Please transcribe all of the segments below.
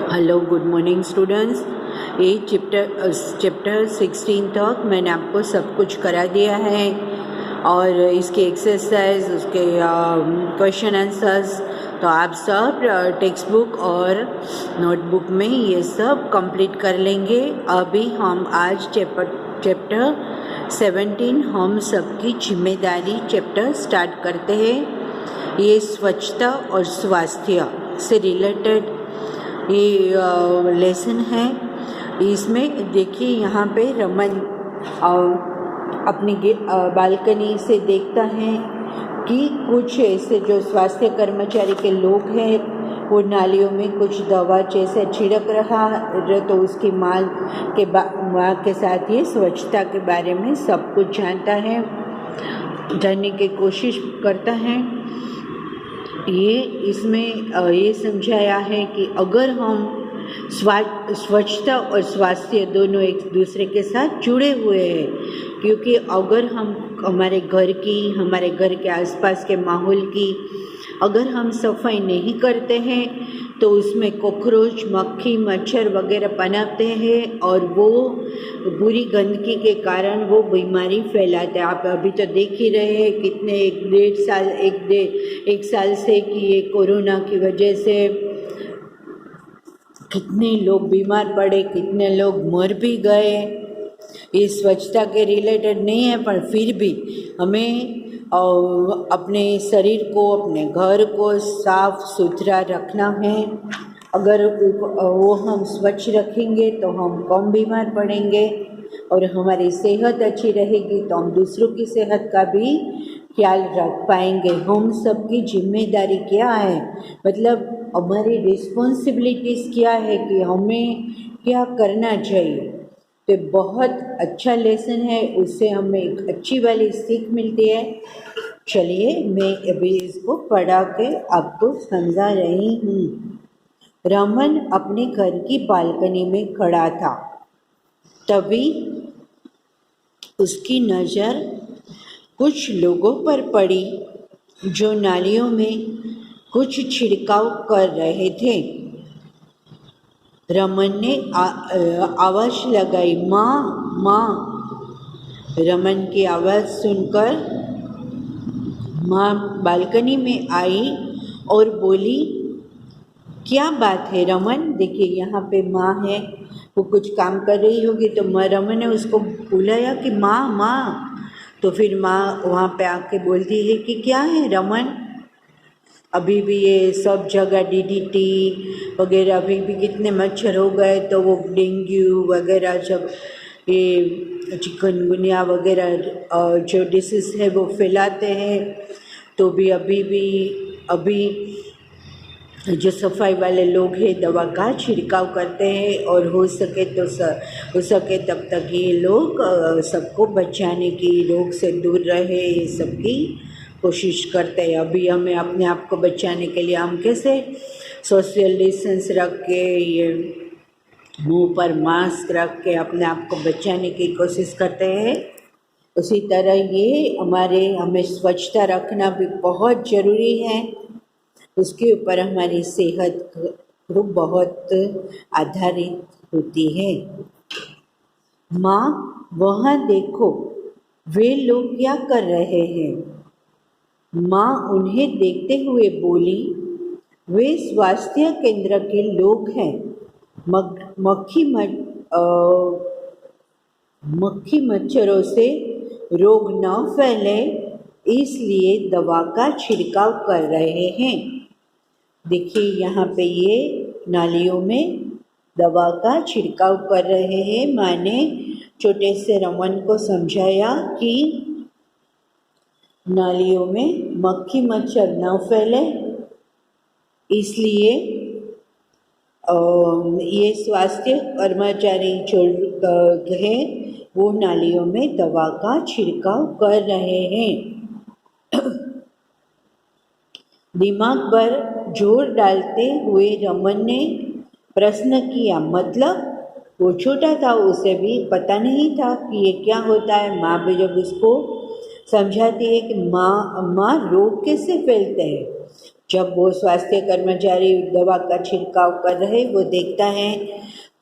Hello, good morning students. ये chapter 16 तक मैंने आपको सब कुछ करा दिया है और इसके एक्सरसाइज, उसके क्वेश्चन आंसर्स तो आप सब टेक्स्ट बुक और नोटबुक में ये सब कंप्लीट कर लेंगे। अभी हम आज चैप्टर 17 हम सबकी जिम्मेदारी चैप्टर स्टार्ट करते हैं। ये स्वच्छता और स्वास्थ्य से रिलेटेड ये लेसन है। इसमें देखिए यहाँ पे रमन अपनी बालकनी से देखता है कि कुछ ऐसे जो स्वास्थ्य कर्मचारी के लोग हैं वो नालियों में कुछ दवा जैसे छिड़क रहा, तो उसकी माँ के साथ ये स्वच्छता के बारे में सब कुछ जानता है, जानने की कोशिश करता है। ये इसमें ये समझाया है कि अगर हम स्वच्छता और स्वास्थ्य दोनों एक दूसरे के साथ जुड़े हुए हैं, क्योंकि अगर हम हमारे घर के आसपास के माहौल की अगर हम सफाई नहीं करते हैं तो उसमें कॉकरोच, मक्खी, मच्छर वगैरह पनपते हैं और वो बुरी गंदगी के कारण वो बीमारी फैलाते हैं। आप अभी तो देख ही रहे हैं कितने एक साल से कि ये कोरोना की वजह से कितने लोग बीमार पड़े, कितने लोग मर भी गए। ये स्वच्छता के रिलेटेड नहीं है, पर फिर भी हमें अपने शरीर को, अपने घर को साफ सुथरा रखना है। अगर वो हम स्वच्छ रखेंगे तो हम कम बीमार पड़ेंगे और हमारी सेहत अच्छी रहेगी तो हम दूसरों की सेहत का भी ख्याल रख पाएंगे। हम सबकी जिम्मेदारी क्या है, मतलब हमारी रिस्पॉन्सिबिलिटीज़ क्या है कि हमें क्या करना चाहिए। तो बहुत अच्छा लेसन है, उससे हमें एक अच्छी वाली सीख मिलती है। चलिए मैं अभी इसको पढ़ा के आपको समझा रही हूँ। रमन अपने घर की बालकनी में खड़ा था, तभी उसकी नज़र कुछ लोगों पर पड़ी जो नालियों में कुछ छिड़काव कर रहे थे। रमन ने आवाज़ लगाई, माँ माँ। रमन की आवाज़ सुनकर माँ बालकनी में आई और बोली, क्या बात है रमन? देखिए यहाँ पे माँ है, वो कुछ काम कर रही होगी तो रमन ने उसको बुलाया कि माँ माँ। तो फिर माँ वहाँ पे आके बोलती है कि क्या है रमन, अभी भी ये सब जगह डीडीटी वगैरह, अभी भी कितने मच्छर हो गए, तो वो डेंगू वगैरह जब ये चिकनगुनिया वगैरह जो डिसीज़ है वो फैलाते हैं, तो भी अभी जो सफाई वाले लोग हैं दवा का छिड़काव करते हैं और हो सके तब तक ये लोग सबको बचाने की, रोग से दूर रहे, ये सब की कोशिश करते हैं। अभी हमें अपने आप को बचाने के लिए हम कैसे सोशल डिस्टेंस रख के, ये मुंह पर मास्क रख के अपने आप को बचाने की कोशिश करते हैं। उसी तरह ये हमें स्वच्छता रखना भी बहुत ज़रूरी है। उसके ऊपर हमारी सेहत बहुत आधारित होती है। माँ वहाँ देखो, वे लोग क्या कर रहे हैं? माँ उन्हें देखते हुए बोली, वे स्वास्थ्य केंद्र के लोग हैं। मक्खी मच्छरों से रोग न फैले इसलिए दवा का छिड़काव कर रहे हैं। देखिए यहाँ पे ये नालियों में दवा का छिड़काव कर रहे हैं। माँ ने छोटे से रमन को समझाया कि नालियों में मक्खी मच्छर न फैले, इसलिए ये स्वास्थ्य कर्मचारी जो है वो नालियों में दवा का छिड़काव कर रहे हैं। दिमाग पर जोर डालते हुए रमन ने प्रश्न किया, मतलब? वो छोटा था, उसे भी पता नहीं था कि ये क्या होता है। माँ भी जब उसको समझाती है कि माँ रोग कैसे फैलते हैं, जब वो स्वास्थ्य कर्मचारी दवा का छिड़काव कर रहे वो देखता है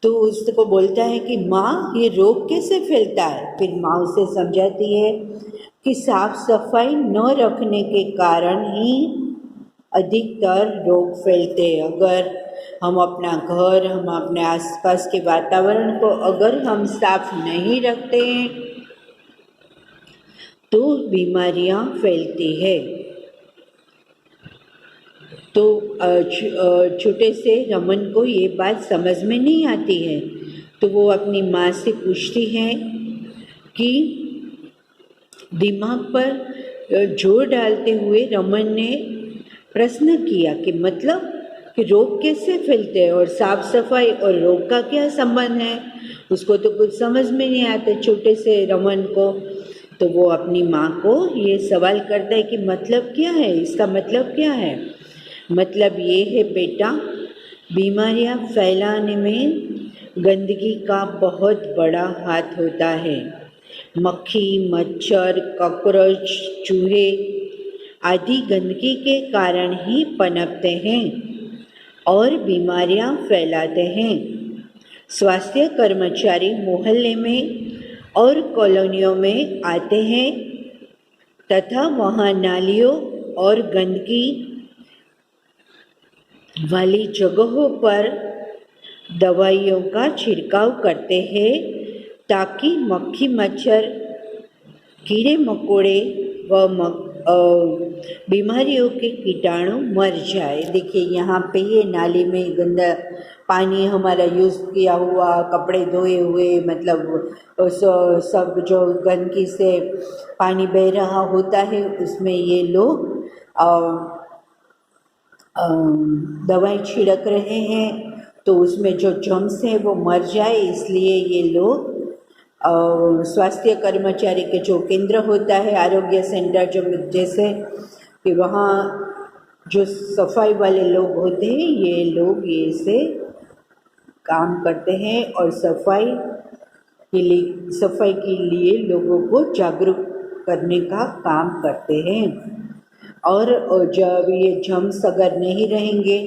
तो उसको बोलता है कि माँ ये रोग कैसे फैलता है। फिर माँ उसे समझाती है कि साफ सफाई न रखने के कारण ही अधिकतर रोग फैलते हैं। अगर हम अपना घर, हम अपने आसपास के वातावरण को अगर हम साफ नहीं रखते हैं तो बीमारियां फैलती है। तो छोटे से रमन को ये बात समझ में नहीं आती है, तो वो अपनी माँ से पूछती है कि दिमाग पर जोर डालते हुए रमन ने प्रश्न किया कि मतलब कि रोग कैसे फैलते हैं और साफ सफाई और रोग का क्या संबंध है। उसको तो कुछ समझ में नहीं आता छोटे से रमन को। तो वो अपनी माँ को ये सवाल करता है कि मतलब क्या है, इसका मतलब क्या है। मतलब ये है बेटा, बीमारियां फैलाने में गंदगी का बहुत बड़ा हाथ होता है। मक्खी, मच्छर, कॉकरोच, चूहे आदि गंदगी के कारण ही पनपते हैं और बीमारियां फैलाते हैं। स्वास्थ्य कर्मचारी मोहल्ले में और कॉलोनियों में आते हैं तथा वहाँ नालियों और गंदगी वाली जगहों पर दवाइयों का छिड़काव करते हैं ताकि मक्खी, मच्छर, कीड़े मकोड़े व बीमारियों के कीटाणु मर जाए। देखिए यहाँ पे ये नाली में गंदा पानी हमारा यूज़ किया हुआ, कपड़े धोए हुए, मतलब सब जो गंदगी से पानी बह रहा होता है उसमें ये लोग दवाई छिड़क रहे हैं तो उसमें जो जर्म्स हैं वो मर जाए, इसलिए ये लोग स्वास्थ्य कर्मचारी के जो केंद्र होता है, आरोग्य सेंटर जो जैसे कि वहाँ जो सफाई वाले लोग होते हैं ये लोग ये से काम करते हैं और सफाई के लिए लोगों को जागरूक करने का काम करते हैं। और जब ये जर्म्स अगर नहीं रहेंगे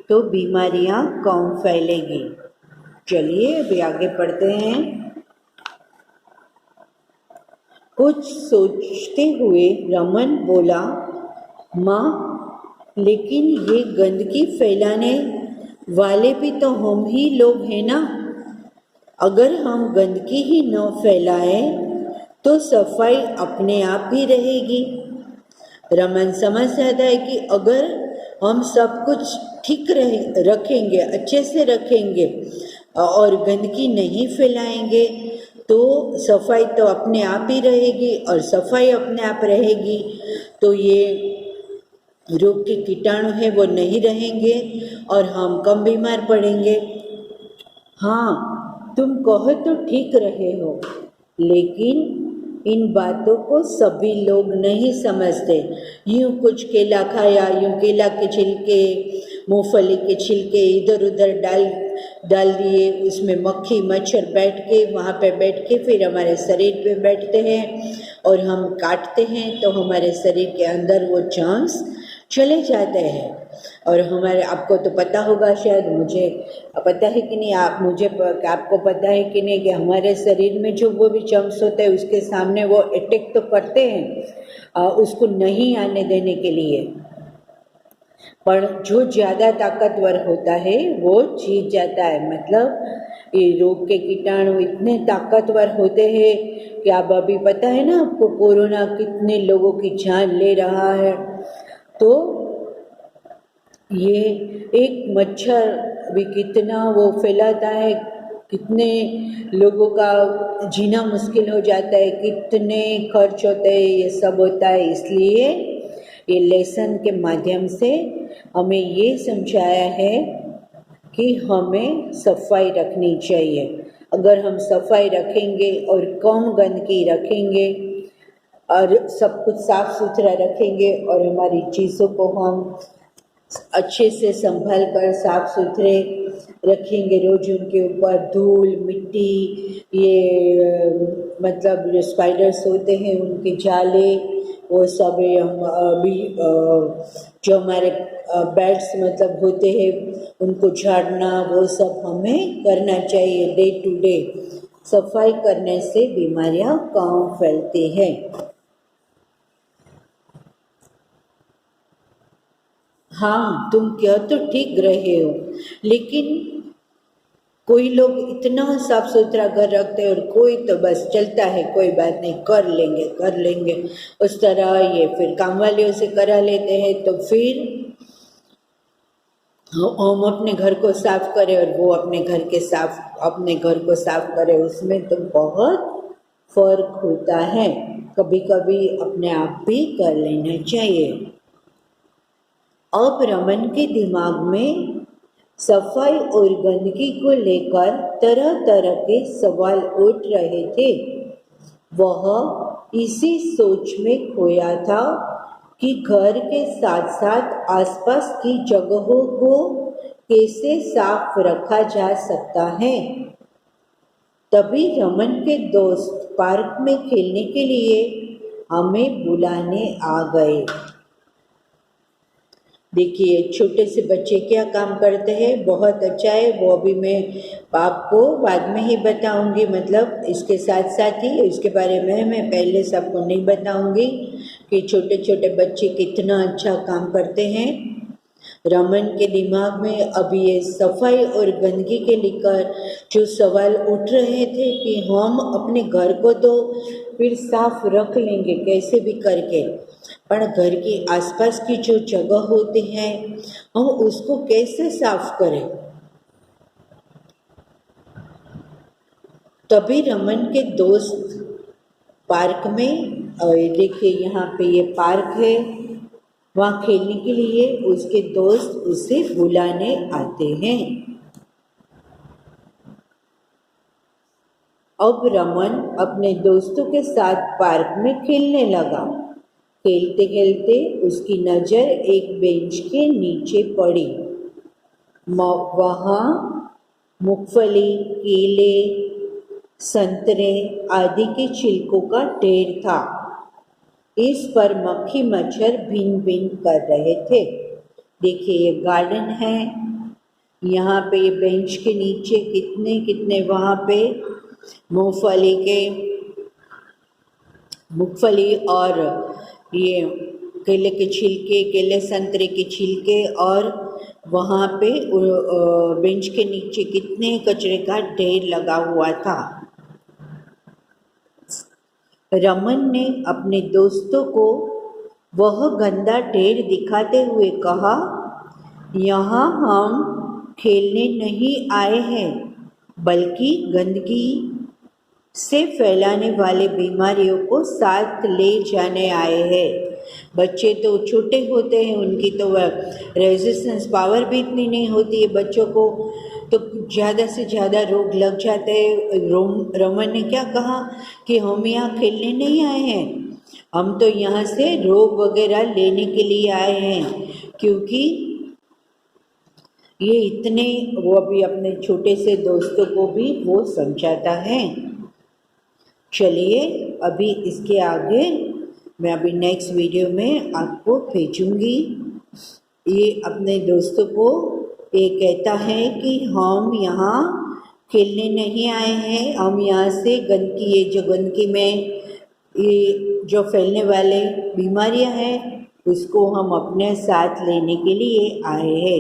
तो बीमारियां कम फैलेगी। चलिए अभी आगे पढ़ते हैं। कुछ सोचते हुए रमन बोला, माँ लेकिन ये गंदगी फैलाने वाले भी तो हम ही लोग हैं ना। अगर हम गंदगी ही न फैलाएं तो सफाई अपने आप ही रहेगी। रमन समझ जाता है कि अगर हम सब कुछ ठीक रखेंगे, अच्छे से रखेंगे और गंदगी नहीं फैलाएंगे तो सफाई तो अपने आप ही रहेगी, और सफाई अपने आप रहेगी तो ये रोग के कीटाणु हैं वो नहीं रहेंगे और हम कम बीमार पड़ेंगे। हाँ, तुम कहो तो ठीक रहे हो, लेकिन इन बातों को सभी लोग नहीं समझते। यूँ कुछ केला खाया, यूँ केला के छिलके, मूंगफली के छिलके इधर उधर डाल दिए, उसमें मक्खी मच्छर बैठ के वहाँ पे बैठ के फिर हमारे शरीर पे बैठते हैं और हम काटते हैं तो हमारे शरीर के अंदर वो जर्म्स चले जाते हैं। और हमारे, आपको तो पता होगा, शायद मुझे पता है कि नहीं, आपको पता है कि नहीं कि हमारे शरीर में जो वो भी जर्म्स होते हैं उसके सामने वो अटैक तो करते हैं उसको नहीं आने देने के लिए, पर जो ज़्यादा ताकतवर होता है वो जीत जाता है। मतलब ये रोग के कीटाणु इतने ताकतवर होते हैं कि आप अभी पता है ना आपको, कोरोना कितने लोगों की जान ले रहा है। तो ये एक मच्छर भी कितना वो फैलाता है, कितने लोगों का जीना मुश्किल हो जाता है, कितने खर्च होते हैं, ये सब होता है। इसलिए ये लेसन के माध्यम से हमें ये समझाया है कि हमें सफाई रखनी चाहिए। अगर हम सफाई रखेंगे और कम गंदगी रखेंगे और सब कुछ साफ सुथरा रखेंगे और हमारी चीज़ों को हम अच्छे से संभाल कर साफ सुथरे रखेंगे रोज उनके ऊपर धूल मिट्टी, ये मतलब जो स्पाइडर्स होते हैं उनके जाले, वो सब हम अभी जो हमारे बैट्स मतलब होते हैं उनको झाड़ना, वो सब हमें करना चाहिए। डे टू डे सफाई करने से बीमारियां कम फैलती हैं। हाँ, तुम कह तो ठीक रहे हो, लेकिन कोई लोग इतना साफ सुथरा घर रखते हैं और कोई तो बस चलता है, कोई बात नहीं, कर लेंगे उस तरह ये फिर काम वालियों से करा लेते हैं। तो फिर हम अपने घर को साफ करें और वो अपने घर को साफ करे, उसमें तो बहुत फर्क होता है। कभी कभी अपने आप भी कर लेना चाहिए। अब रमन के दिमाग में सफाई और गंदगी को लेकर तरह तरह के सवाल उठ रहे थे। वह इसी सोच में खोया था कि घर के साथ साथ आसपास की जगहों को कैसे साफ रखा जा सकता है। तभी रमन के दोस्त पार्क में खेलने के लिए हमें बुलाने आ गए। देखिए छोटे से बच्चे क्या काम करते हैं, बहुत अच्छा है, वो अभी मैं आपको बाद में ही बताऊंगी। मतलब इसके साथ साथ ही इसके बारे में मैं पहले सबको नहीं बताऊंगी कि छोटे छोटे बच्चे कितना अच्छा काम करते हैं। रमन के दिमाग में अभी ये सफाई और गंदगी के लेकर जो सवाल उठ रहे थे कि हम अपने घर को तो फिर साफ रख लेंगे कैसे भी करके, पर घर के आसपास की जो जगह होती है हम उसको कैसे साफ करें। तभी रमन के दोस्त पार्क में, देखिए यहाँ पे ये पार्क है, वहाँ खेलने के लिए उसके दोस्त उसे बुलाने आते हैं। अब रमन अपने दोस्तों के साथ पार्क में खेलने लगा। खेलते खेलते उसकी नज़र एक बेंच के नीचे पड़ी। वहाँ मूंगफली, केले, संतरे आदि के छिलकों का ढेर था। इस पर मक्खी मच्छर भिन भिन कर रहे थे। देखिए ये गार्डन है, यहाँ पे ये बेंच के नीचे कितने कितने वहाँ पे मूंगफली और ये केले के छिलके, केले संतरे के छिलके, और वहाँ पे बेंच के नीचे कितने कचरे का ढेर लगा हुआ था। रमन ने अपने दोस्तों को वह गंदा ढेर दिखाते हुए कहा, यहाँ हम खेलने नहीं आए हैं, बल्कि गंदगी से फैलाने वाले बीमारियों को साथ ले जाने आए हैं। बच्चे तो छोटे होते हैं, उनकी तो रेजिस्टेंस पावर भी इतनी नहीं होती है बच्चों को, तो ज़्यादा से ज़्यादा रोग लग जाते हैं। रमन ने क्या कहा कि हम यहाँ खेलने नहीं आए हैं, हम तो यहाँ से रोग वगैरह लेने के लिए आए हैं, क्योंकि ये इतने, वो अभी अपने छोटे से दोस्तों को भी वो समझाता है। चलिए अभी इसके आगे मैं अभी नेक्स्ट वीडियो में आपको भेजूंगी। ये अपने दोस्तों को ये कहता है कि हम यहाँ खेलने नहीं आए हैं, हम यहाँ से गंदगी, ये जो गंदगी में ये जो फैलने वाले बीमारियाँ हैं उसको हम अपने साथ लेने के लिए आए हैं।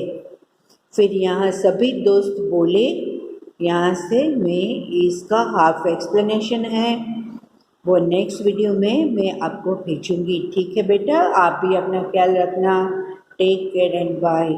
फिर यहाँ सभी दोस्त बोले, यहाँ से मैं इसका हाफ एक्सप्लेनेशन है वो नेक्स्ट वीडियो में मैं आपको भेजूंगी। ठीक है बेटा, आप भी अपना ख्याल रखना। Take care and bye.